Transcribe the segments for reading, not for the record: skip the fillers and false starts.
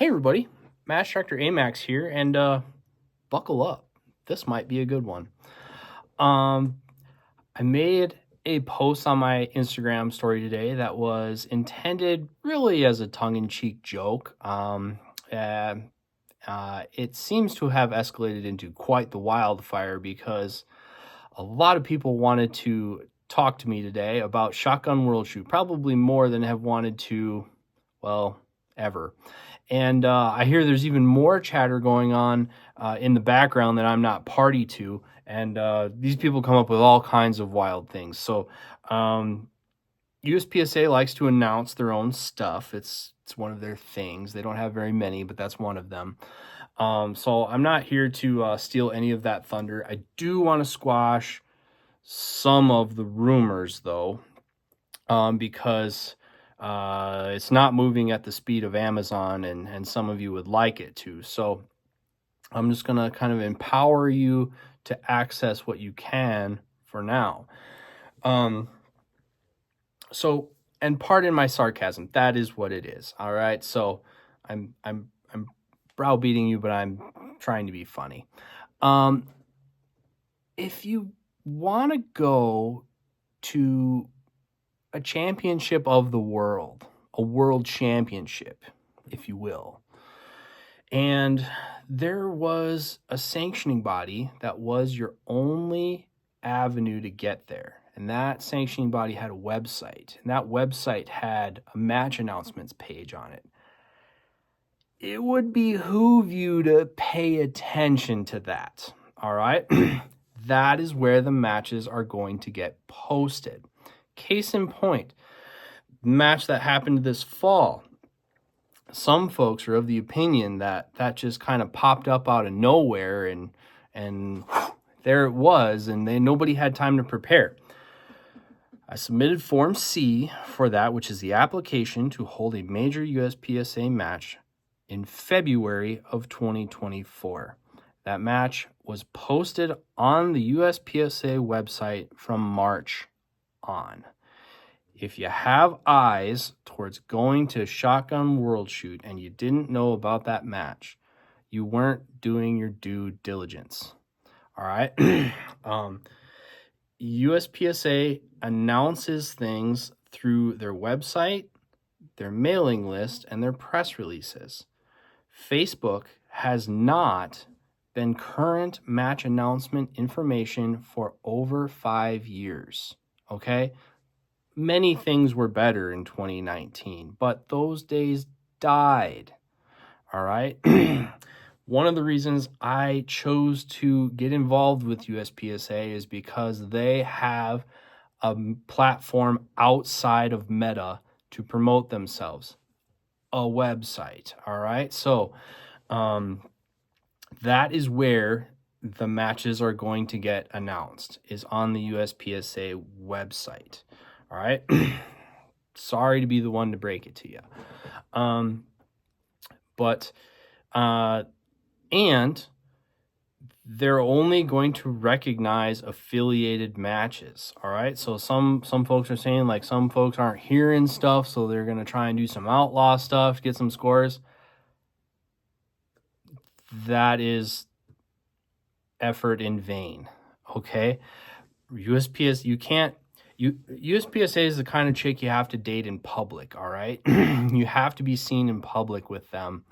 Hey everybody, Mass Tractor AMAX here, and buckle up. This might be a good one. I made a post on my Instagram story today that was intended really as a tongue-in-cheek joke. It seems to have escalated into quite the wildfire because a lot of people wanted to talk to me today about Shotgun World Shoot, probably more than have wanted to, well, ever. And I hear there's even more chatter going on in the background that I'm not party to. And these people come up with all kinds of wild things. So USPSA likes to announce their own stuff. It's one of their things. They don't have very many, but that's one of them. So I'm not here to steal any of that thunder. I do want to squash some of the rumors, though, because it's not moving at the speed of Amazon, and some of you would like it to. So I'm just going to kind of empower you to access what you can for now. So, and pardon my sarcasm, that is what it is. All right. So I'm browbeating you, but I'm trying to be funny. If you want to go to a championship of the world, a world championship, if you will, and there was a sanctioning body that was your only avenue to get there, and that sanctioning body had a website, and that website had a match announcements page on it, it would behoove you to pay attention to that. All right. That is where the matches are going to get posted. Case in point, match that happened this fall. Some folks are of the opinion that just kind of popped up out of nowhere, and there it was, and nobody had time to prepare. I submitted Form C for that, which is the application to hold a major USPSA match in February of 2024. That match was posted on the USPSA website from March on. If you have eyes towards going to Shotgun World Shoot and you didn't know about that match, you weren't doing your due diligence. All right. USPSA announces things through their website, their mailing list, and their press releases. Facebook has not been current match announcement information for over 5 years. Okay? Many things were better in 2019, but those days died. All right? One of the reasons I chose to get involved with USPSA is because they have a platform outside of Meta to promote themselves, a website. All right? So that is where the matches are going to get announced, is on the USPSA website. All right. Sorry to be the one to break it to you. And they're only going to recognize affiliated matches. All right. So some folks are saying, like, some folks aren't hearing stuff, so they're going to try and do some outlaw stuff, get some scores. That is effort in vain. Okay. USPSA is the kind of chick you have to date in public, all right? You have to be seen in public with them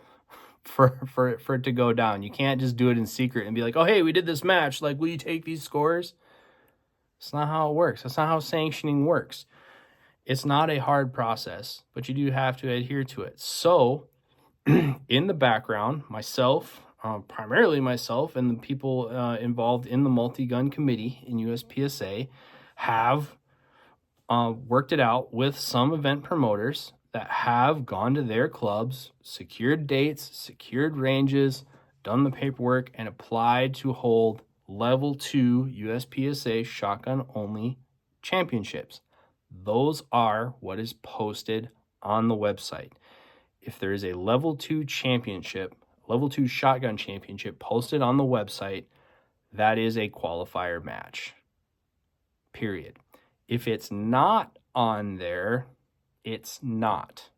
for it to go down. You can't just do it in secret and be like, oh, hey, we did this match. Like, will you take these scores? It's not how it works. That's not how sanctioning works. It's not a hard process, but you do have to adhere to it. So, in the background, primarily myself, and the people involved in the multi-gun committee in USPSA have worked it out with some event promoters that have gone to their clubs, secured dates, secured ranges, done the paperwork, and applied to hold level 2 USPSA shotgun only championships. Those are what is posted on the website. If there is a level 2 championship, level 2 shotgun championship posted on the website, that is a qualifier match. Period. If it's not on there, it's not.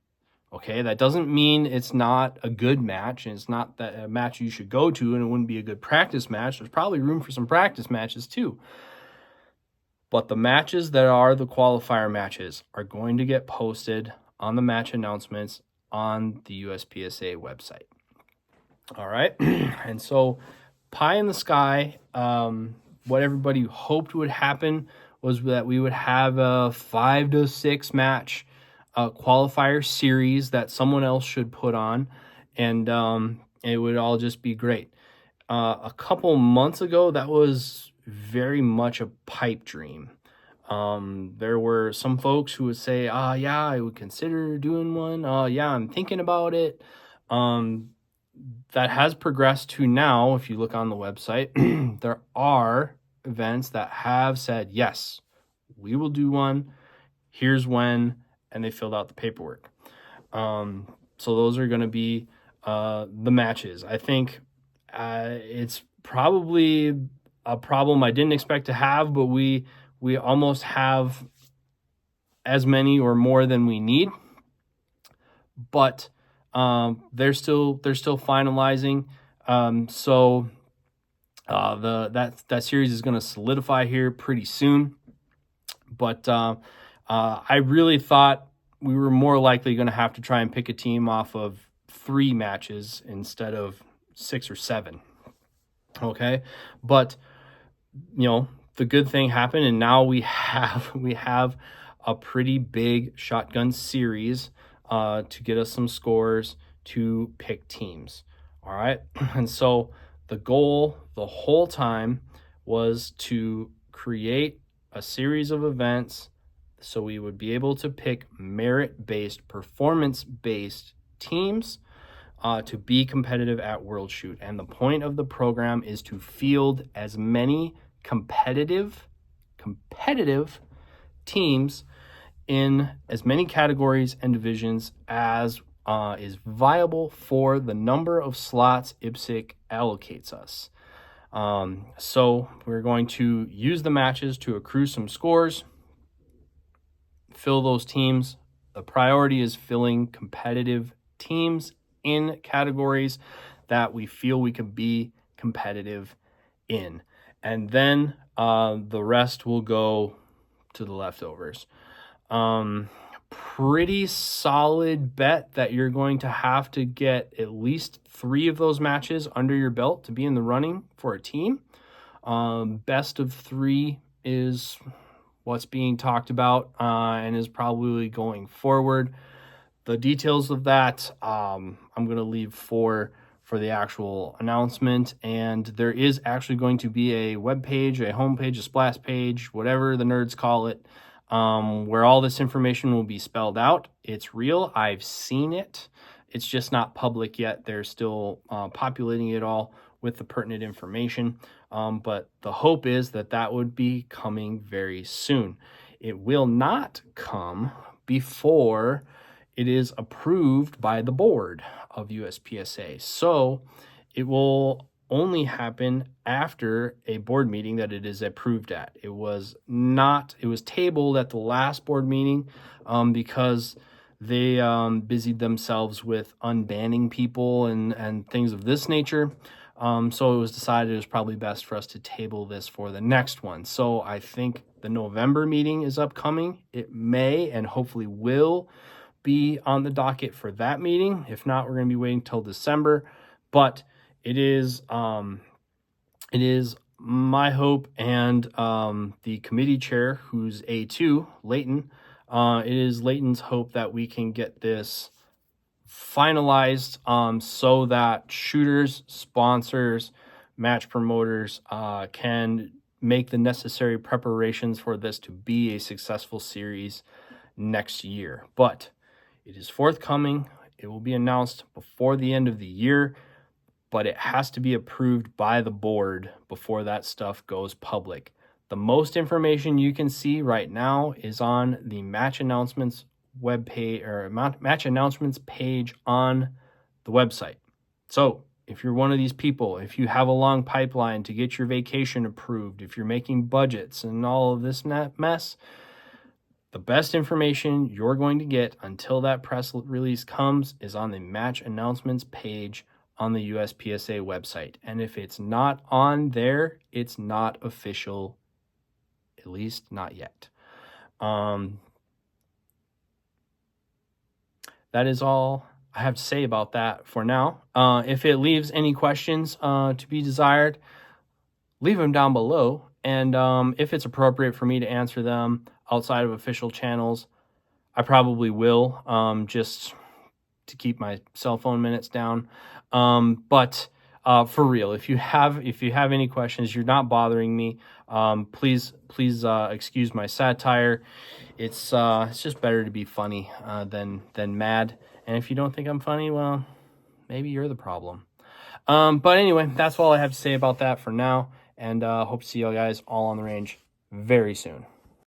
Okay, that doesn't mean it's not a good match, and it's not that a match you should go to, and it wouldn't be a good practice match. There's probably room for some practice matches too. But the matches that are the qualifier matches are going to get posted on the match announcements on the USPSA website. All right, and so pie in the sky, what everybody hoped would happen was that we would have a 5 to 6 match qualifier series that someone else should put on, and it would all just be great. A couple months ago, that was very much a pipe dream. There were some folks who would say, yeah, I would consider doing one. Yeah, I'm thinking about it. That has progressed to now, if you look on the website, there are events that have said, yes, we will do one. Here's when. And they filled out the paperwork. So those are going to be the matches. I think it's probably a problem I didn't expect to have, but we almost have as many or more than we need. But they're still finalizing. So that series is going to solidify here pretty soon. But I really thought we were more likely going to have to try and pick a team off of 3 matches instead of 6 or 7. Okay, but the good thing happened, and now we have a pretty big shotgun series to get us some scores to pick teams. All right, and so the goal the whole time was to create a series of events so we would be able to pick merit-based, performance-based teams to be competitive at World Shoot. And the point of the program is to field as many competitive teams in as many categories and divisions as is viable for the number of slots IPSC allocates us. So we're going to use the matches to accrue some scores, fill those teams. The priority is filling competitive teams in categories that we feel we can be competitive in. And then the rest will go to the leftovers. Pretty solid bet that you're going to have to get at least 3 of those matches under your belt to be in the running for a team. Best of 3 is what's being talked about and is probably going forward. The details of that I'm going to leave for the actual announcement, and there is actually going to be a web page, a homepage, a splash page, whatever the nerds call it, where all this information will be spelled out. It's real. I've seen it. It's just not public yet. They're still populating it all with the pertinent information. But the hope is that would be coming very soon. It will not come before it is approved by the board of USPSA. So it will only happen after a board meeting that it is approved at. It was tabled at the last board meeting because they busied themselves with unbanning people and things of this nature. So it was decided it was probably best for us to table this for the next one. So I think the November meeting is upcoming. It may and hopefully will be on the docket for that meeting. If not, we're going to be waiting till December. But it is my hope and the committee chair, who's A2, Leighton, it is Leighton's hope that we can get this finalized so that shooters, sponsors, match promoters can make the necessary preparations for this to be a successful series next year. But it is forthcoming. It will be announced before the end of the year, but it has to be approved by the board before that stuff goes public. The most information you can see right now is on the match announcements webpage or match announcements page on the website. So if you're one of these people, if you have a long pipeline to get your vacation approved, if you're making budgets and all of this mess, The best information you're going to get until that press release comes is on the match announcements page on the USPSA website. And if it's not on there, it's not official, at least not yet. That is all I have to say about that for now. If it leaves any questions to be desired, leave them down below. And if it's appropriate for me to answer them outside of official channels, I probably will, just to keep my cell phone minutes down. But for real, if you have any questions, you're not bothering me. Please excuse my satire. It's just better to be funny than mad. And if you don't think I'm funny, well, maybe you're the problem. But anyway, that's all I have to say about that for now. And hope to see you guys all on the range very soon.